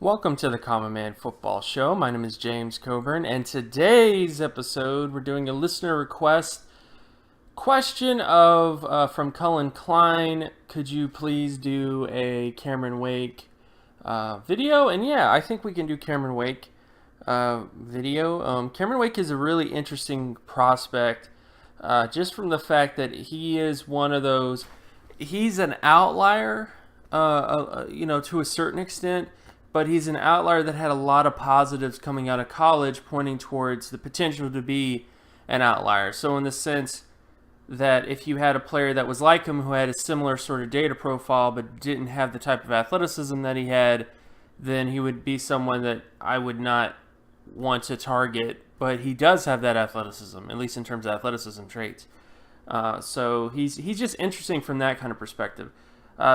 Welcome to the Common Man Football Show. My name is James Coburn, and today's episode we're doing a listener request question of from Cullen Klein. Could you please do a Cameron Wake video? And yeah, I think we can do Cameron Wake video. Cameron Wake is a really interesting prospect, just from the fact that he is one of those. He's an outlier, to a certain extent, but he's an outlier that had a lot of positives coming out of college, pointing towards the potential to be an outlier. So in the sense that if you had a player that was like him, who had a similar sort of data profile but didn't have the type of athleticism that he had, then he would be someone that I would not want to target. But he does have that athleticism, at least in terms of athleticism traits. So he's just interesting from that kind of perspective.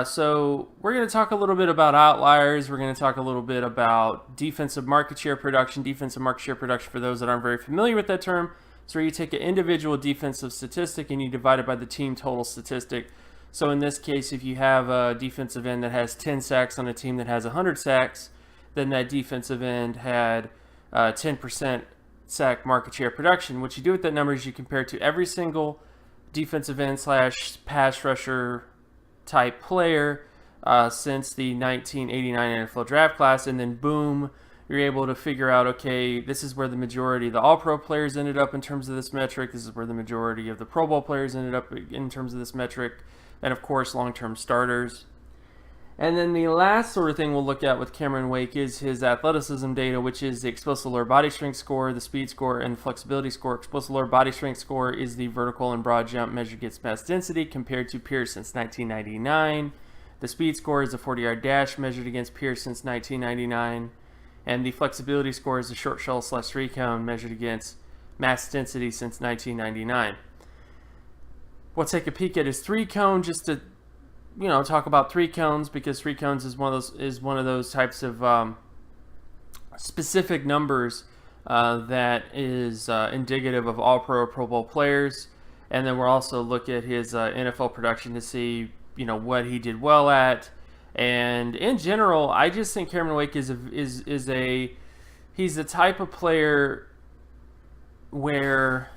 So we're going to talk a little bit about outliers. We're going to talk a little bit about defensive market share production. Defensive market share production, for those that aren't very familiar with that term, is where you take an individual defensive statistic and you divide it by the team total statistic. So in this case, if you have a defensive end that has 10 sacks on a team that has 100 sacks, then that defensive end had 10% sack market share production. What you do with that number is you compare it to every single defensive end / pass rusher type player since the 1989 NFL draft class, and then boom, you're able to figure out, okay, this is where the majority of the All-Pro players ended up in terms of this metric. This is where the majority of the Pro Bowl players ended up in terms of this metric, and of course, long-term starters. And then the last sort of thing we'll look at with Cameron Wake is his athleticism data, which is the explosive lower body strength score, the speed score, and flexibility score. Explosive lower body strength score is the vertical and broad jump measured against mass density compared to peers since 1999. The speed score is the 40-yard dash measured against peers since 1999. And the flexibility score is the short shell / three cone measured against mass density since 1999. We'll take a peek at his three cone just to talk about three cones, because three cones is one of those types of specific numbers that is indicative of all Pro Bowl players. And then we'll also look at his NFL production to see what he did well at. And in general, I just think Cameron Wake he's the type of player where,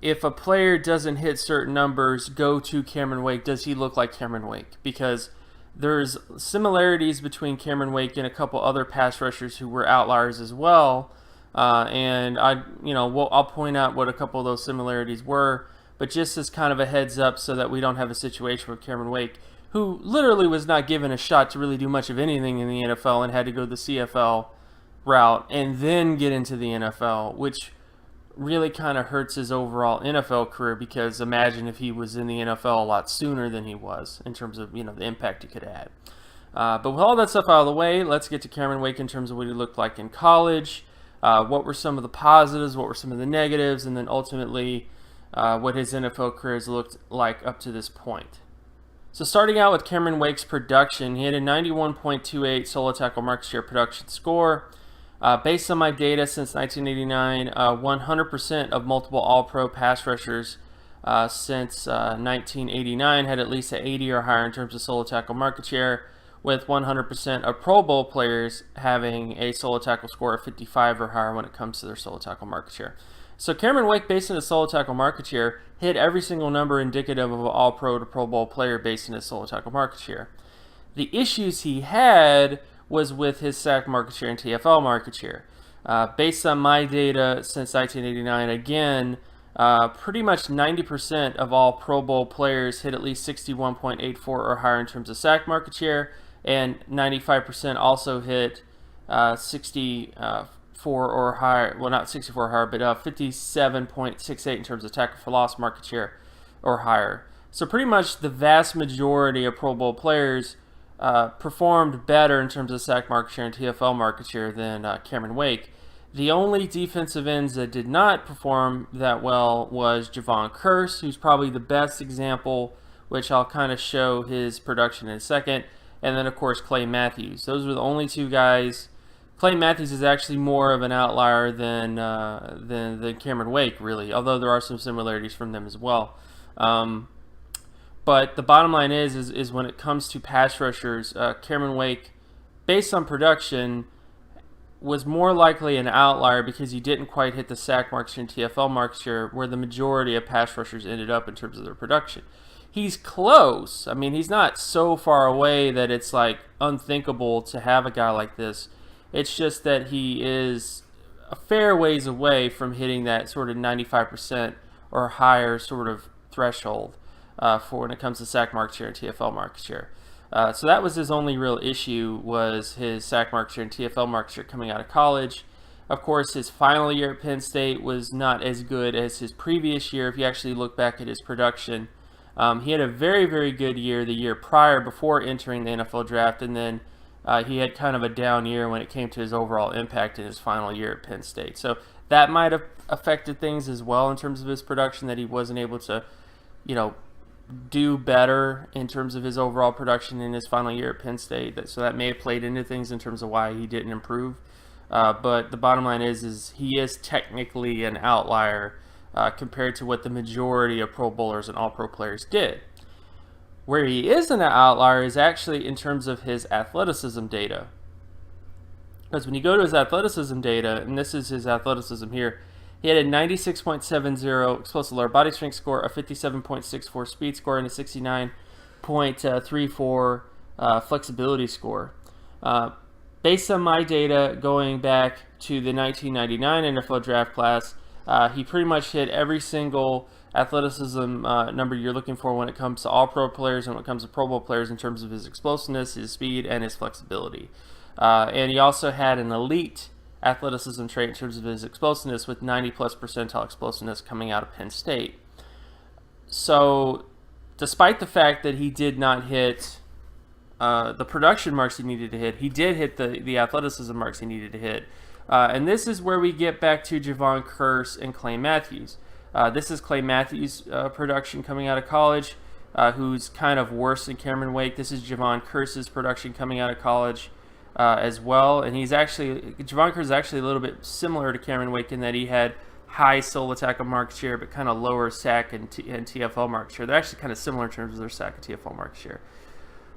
if a player doesn't hit certain numbers, go to Cameron Wake. Does he look like Cameron Wake? Because there's similarities between Cameron Wake and a couple other pass rushers who were outliers as well. And I'll point out what a couple of those similarities were. But just as kind of a heads up, so that we don't have a situation with Cameron Wake, who literally was not given a shot to really do much of anything in the NFL and had to go the CFL route and then get into the NFL, which really kind of hurts his overall NFL career, because imagine if he was in the NFL a lot sooner than he was in terms of the impact he could add. But with all that stuff out of the way, let's get to Cameron Wake in terms of what he looked like in college. What were some of the positives? What were some of the negatives? And then ultimately, what his NFL career has looked like up to this point. So starting out with Cameron Wake's production, he had a 91.28 solo tackle market share production score. Based on my data since 1989, 100% of multiple All-Pro pass rushers since 1989 had at least an 80 or higher in terms of solo tackle market share, with 100% of Pro Bowl players having a solo tackle score of 55 or higher when it comes to their solo tackle market share. So Cameron Wake, based on his solo tackle market share, hit every single number indicative of an All-Pro to Pro Bowl player based on his solo tackle market share. The issues he had was with his sack market share and TFL market share. Based on my data since 1989, again, pretty much 90% of all Pro Bowl players hit at least 61.84 or higher in terms of sack market share, and 95% also hit 64 or higher, well, not 64 or higher, but 57.68 in terms of tackle for loss market share or higher. So pretty much the vast majority of Pro Bowl players performed better in terms of sack market share and TFL market share than Cameron Wake. The only defensive ends that did not perform that well was Javon Curse, who's probably the best example, which I'll kind of show his production in a second, and then of course Clay Matthews. Those were the only two guys. Clay Matthews is actually more of an outlier than Cameron Wake, really, although there are some similarities from them as well. But the bottom line is when it comes to pass rushers, Cameron Wake, based on production, was more likely an outlier because he didn't quite hit the sack mark share and TFL mark share where the majority of pass rushers ended up in terms of their production. He's close. I mean, he's not so far away that it's like unthinkable to have a guy like this. It's just that he is a fair ways away from hitting that sort of 95% or higher sort of threshold for when it comes to sack mark share and TFL mark share. So that was his only real issue, was his sack mark share and TFL mark share coming out of college. Of course, his final year at Penn State was not as good as his previous year. If you actually look back at his production, he had a very, very good year the year prior before entering the NFL draft, and then he had kind of a down year when it came to his overall impact in his final year at Penn State. So that might have affected things as well in terms of his production, that he wasn't able to, do better in terms of his overall production in his final year at Penn State. So that may have played into things in terms of why he didn't improve. But the bottom line is he is technically an outlier compared to what the majority of Pro Bowlers and All-Pro players did. Where he isn't an outlier is actually in terms of his athleticism data. Because when you go to his athleticism data, and this is his athleticism here, he had a 96.70 explosive lower body strength score, a 57.64 speed score, and a 69.34 flexibility score. Based on my data going back to the 1999 NFL draft class, he pretty much hit every single athleticism number you're looking for when it comes to all pro players and when it comes to Pro Bowl players in terms of his explosiveness, his speed, and his flexibility. And he also had an elite athleticism trait in terms of his explosiveness, with 90 plus percentile explosiveness coming out of Penn State. So despite the fact that he did not hit the production marks he needed to hit, he did hit the athleticism marks he needed to hit. And this is where we get back to Javon Curse and Clay Matthews. This is Clay Matthews' production coming out of college, who's kind of worse than Cameron Wake. This is Javon Curse's production coming out of college as well. And Javon Curse is actually a little bit similar to Cameron Wake in that he had high solo tackle market share, but kind of lower sack and TFL market share. They're actually kind of similar in terms of their sack and TFL market share.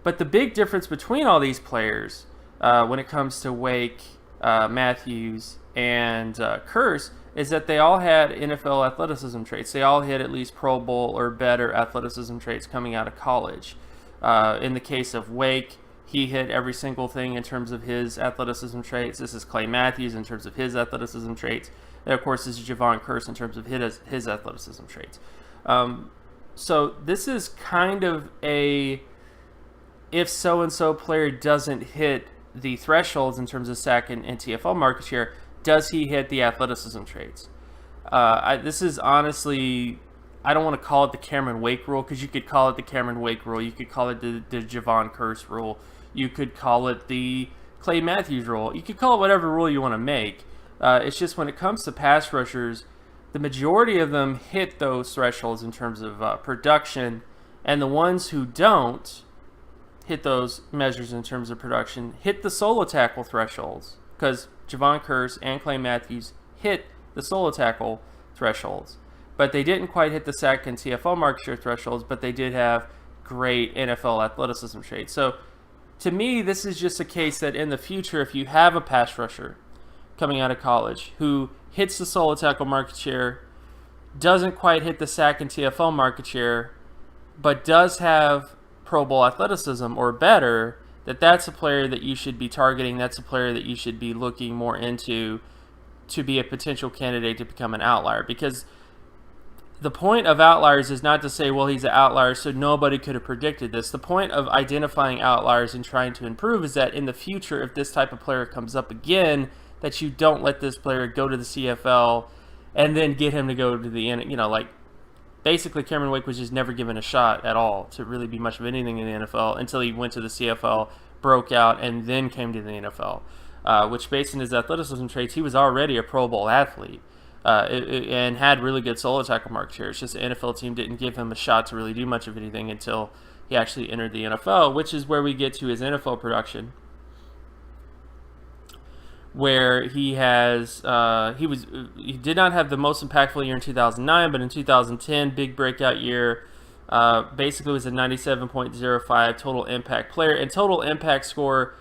But the big difference between all these players when it comes to Wake, Matthews, and Curse is that they all had NFL athleticism traits. They all had at least Pro Bowl or better athleticism traits coming out of college. In the case of Wake, he hit every single thing in terms of his athleticism traits. This is Clay Matthews in terms of his athleticism traits. And of course, this is Javon Curse in terms of his athleticism traits. So this is kind of a, if so-and-so player doesn't hit the thresholds in terms of sack and TFL market share, does he hit the athleticism traits? This is honestly, I don't want to call it the Cameron Wake rule, because you could call it the Cameron Wake rule. You could call it the Javon Curse rule. You could call it the Clay Matthews rule. You could call it whatever rule you want to make. It's just when it comes to pass rushers, the majority of them hit those thresholds in terms of production, and the ones who don't hit those measures in terms of production hit the solo tackle thresholds, because Javon Curse and Clay Matthews hit the solo tackle thresholds, but they didn't quite hit the sack and TFL market share thresholds, but they did have great NFL athleticism traits. So to me, this is just a case that in the future, if you have a pass rusher coming out of college who hits the solo tackle market share, doesn't quite hit the sack and TFL market share, but does have Pro Bowl athleticism or better, that's a player that you should be targeting. That's a player that you should be looking more into to be a potential candidate to become an outlier. Because the point of outliers is not to say, well, he's an outlier, so nobody could have predicted this. The point of identifying outliers and trying to improve is that in the future, if this type of player comes up again, that you don't let this player go to the CFL and then get him to go to the end. Basically, Cameron Wake was just never given a shot at all to really be much of anything in the NFL until he went to the CFL, broke out, and then came to the NFL, which based on his athleticism traits, he was already a Pro Bowl athlete and had really good solo tackle market share. It's just the NFL team didn't give him a shot to really do much of anything until he actually entered the NFL, which is where we get to his NFL production, where he did not have the most impactful year in 2009, but in 2010, big breakout year, basically was a 97.05 total impact player, and total impact score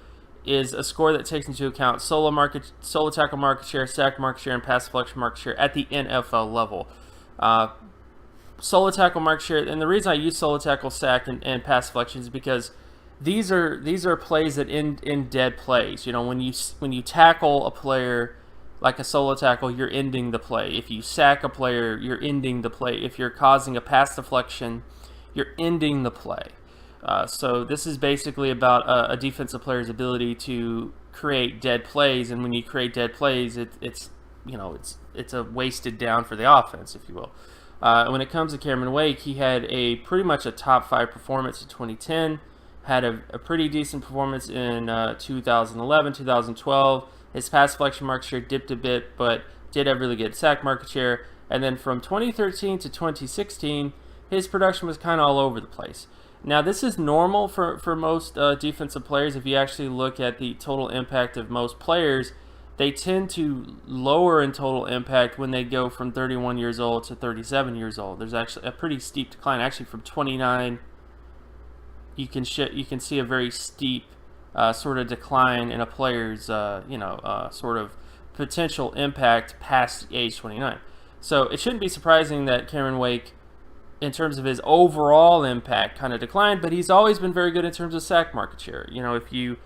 is a score that takes into account solo tackle market share, sack market share, and pass deflection market share at the NFL level. Solo tackle market share, and the reason I use solo tackle, sack, and pass deflection is because these are plays that end in dead plays. You know, when you tackle a player like a solo tackle, you're ending the play. If you sack a player, you're ending the play. If you're causing a pass deflection, you're ending the play. So this is basically about a defensive player's ability to create dead plays, and when you create dead plays, it's a wasted down for the offense, if you will. When it comes to Cameron Wake, he had pretty much a top 5 performance in 2010, had a pretty decent performance in 2011, 2012. His pass deflection market share dipped a bit, but did have really good sack market share. And then from 2013 to 2016, his production was kind of all over the place. Now, this is normal for most defensive players. If you actually look at the total impact of most players, they tend to lower in total impact when they go from 31 years old to 37 years old. There's actually a pretty steep decline. Actually, from 29, you can see a very steep sort of decline in a player's sort of potential impact past age 29. So it shouldn't be surprising that Cameron Wake, in terms of his overall impact, kind of declined, but he's always been very good in terms of sack market share. You know, if you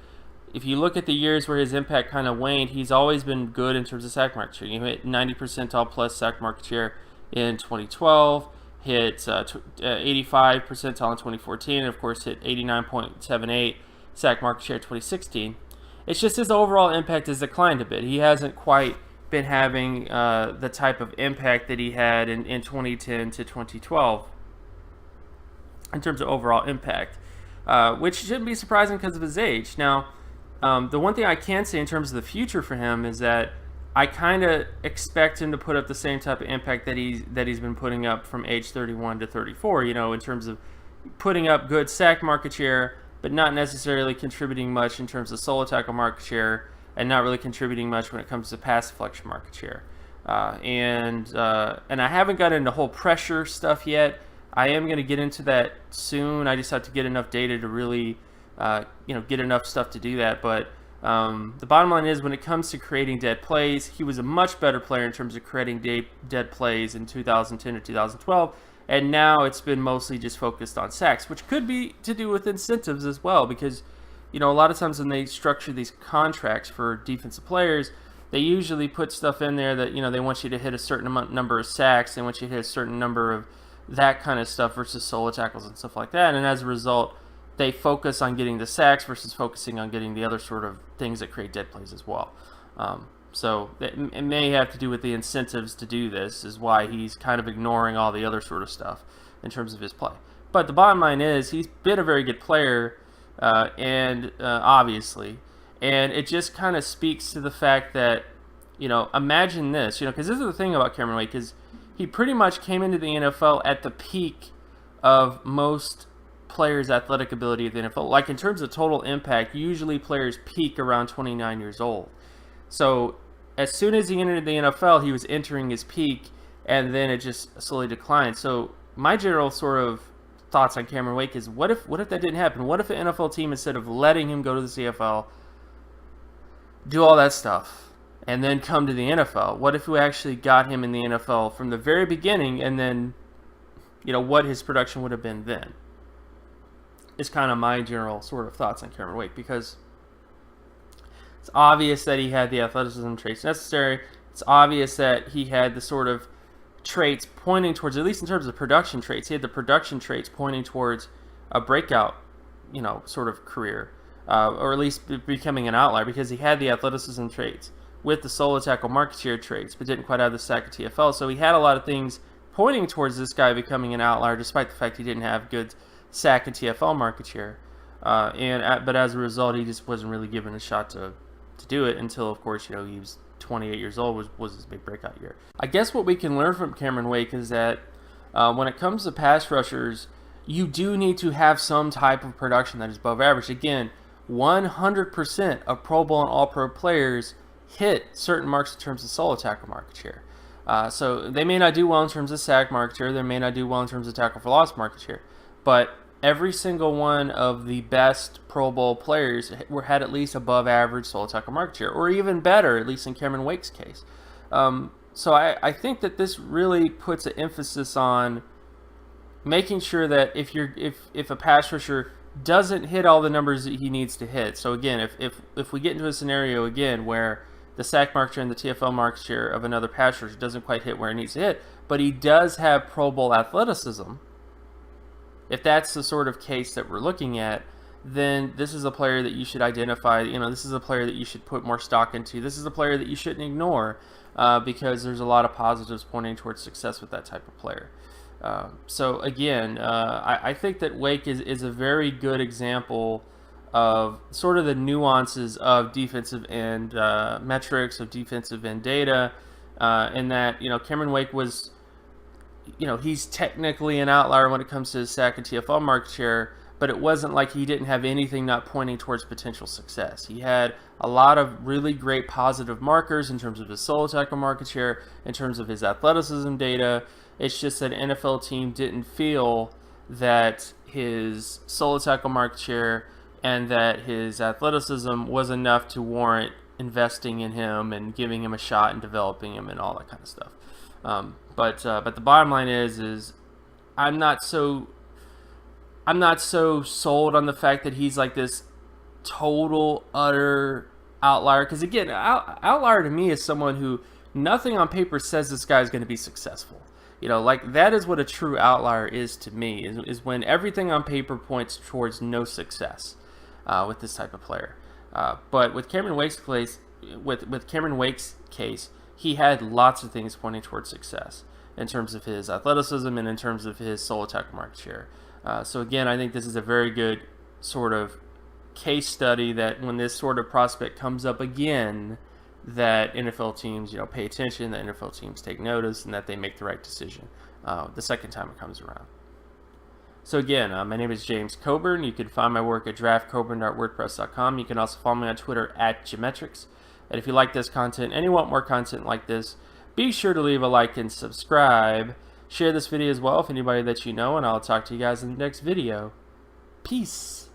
look at the years where his impact kind of waned, he's always been good in terms of sack market share. He hit 90 percentile plus sack market share in 2012, hit 85 percentile in 2014, and of course hit 89.78 sack market share in 2016. It's just his overall impact has declined a bit. He hasn't quite been having the type of impact that he had in 2010 to 2012 in terms of overall impact, which shouldn't be surprising because of his age. Now, the one thing I can say in terms of the future for him is that I kind of expect him to put up the same type of impact that he's been putting up from age 31 to 34, you know, in terms of putting up good sack market share, but not necessarily contributing much in terms of solo tackle market share, and not really contributing much when it comes to pass deflection market share. And I haven't got into whole pressure stuff yet. I am going to get into that soon. I just have to get enough data to really, get enough stuff to do that. But the bottom line is, when it comes to creating dead plays, he was a much better player in terms of creating dead plays in 2010 or 2012. And now it's been mostly just focused on sacks, which could be to do with incentives as well, because a lot of times when they structure these contracts for defensive players, they usually put stuff in there that, they want you to hit a certain number of sacks, they want you to hit a certain number of that kind of stuff versus solo tackles and stuff like that. And as a result, they focus on getting the sacks versus focusing on getting the other sort of things that create dead plays as well. So it may have to do with the incentives to do this, is why he's kind of ignoring all the other sort of stuff in terms of his play. But the bottom line is, he's been a very good player, obviously, and it just kind of speaks to the fact that, imagine this, because this is the thing about Cameron Wake, is he pretty much came into the NFL at the peak of most players' athletic ability of the NFL. Like, in terms of total impact, usually players peak around 29 years old. So as soon as he entered the NFL, he was entering his peak, and then it just slowly declined. So my general sort of thoughts on Cameron Wake is, what if that didn't happen? What if an NFL team, instead of letting him go to the CFL, do all that stuff, and then come to the NFL? What if we actually got him in the NFL from the very beginning, and then, what his production would have been then? Is kind of my general sort of thoughts on Cameron Wake, because it's obvious that he had the athleticism traits necessary. It's obvious that he had the sort of traits pointing towards, at least in terms of production traits, he had the production traits pointing towards a breakout, sort of career, or at least becoming an outlier, because he had the athleticism traits with the solo tackle market share traits, but didn't quite have the sack of TFL. So he had a lot of things pointing towards this guy becoming an outlier, despite the fact he didn't have good sack and TFL market share. But as a result, he just wasn't really given a shot to do it until, of course, he was 28 years old, was his big breakout year. I guess what we can learn from Cameron Wake is that when it comes to pass rushers, you do need to have some type of production that is above average. Again, 100% of Pro Bowl and All-Pro players hit certain marks in terms of solo tackle market share. So they may not do well in terms of sack market share, they may not do well in terms of tackle for loss market share, but every single one of the best Pro Bowl players had at least above average solo tackle market share, or even better, at least in Cameron Wake's case. So I think that this really puts an emphasis on making sure that if a pass rusher doesn't hit all the numbers that he needs to hit. So again, if we get into a scenario again where the sack market share and the TFL market share of another pass rusher doesn't quite hit where it needs to hit, but he does have Pro Bowl athleticism, if that's the sort of case that we're looking at, then this is a player that you should identify. This is a player that you should put more stock into. This is a player that you shouldn't ignore because there's a lot of positives pointing towards success with that type of player. So again, I think that Wake is a very good example of sort of the nuances of defensive end metrics, of defensive end data, in that, Cameron Wake was, he's technically an outlier when it comes to his sack and TFL market share, but it wasn't like he didn't have anything not pointing towards potential success. He had a lot of really great positive markers in terms of his solo tackle market share, in terms of his athleticism data. It's just that an NFL team didn't feel that his solo tackle market share and that his athleticism was enough to warrant investing in him and giving him a shot and developing him and all that kind of stuff. But the bottom line is I'm not so sold on the fact that he's like this total utter outlier. Because again, outlier to me is someone who nothing on paper says this guy is going to be successful. Like that is what a true outlier is to me. Is when everything on paper points towards no success with this type of player. But with Cameron Wake's case, he had lots of things pointing towards success in terms of his athleticism and in terms of his solo tackle market share. So again, I think this is a very good sort of case study that when this sort of prospect comes up again, that NFL teams, pay attention, that NFL teams take notice, and that they make the right decision the second time it comes around. So again, my name is James Coburn. You can find my work at draftcoburn.wordpress.com. You can also follow me on Twitter at Geometrics. And if you like this content and you want more content like this, be sure to leave a like and subscribe. Share this video as well with anybody that you know, and I'll talk to you guys in the next video. Peace.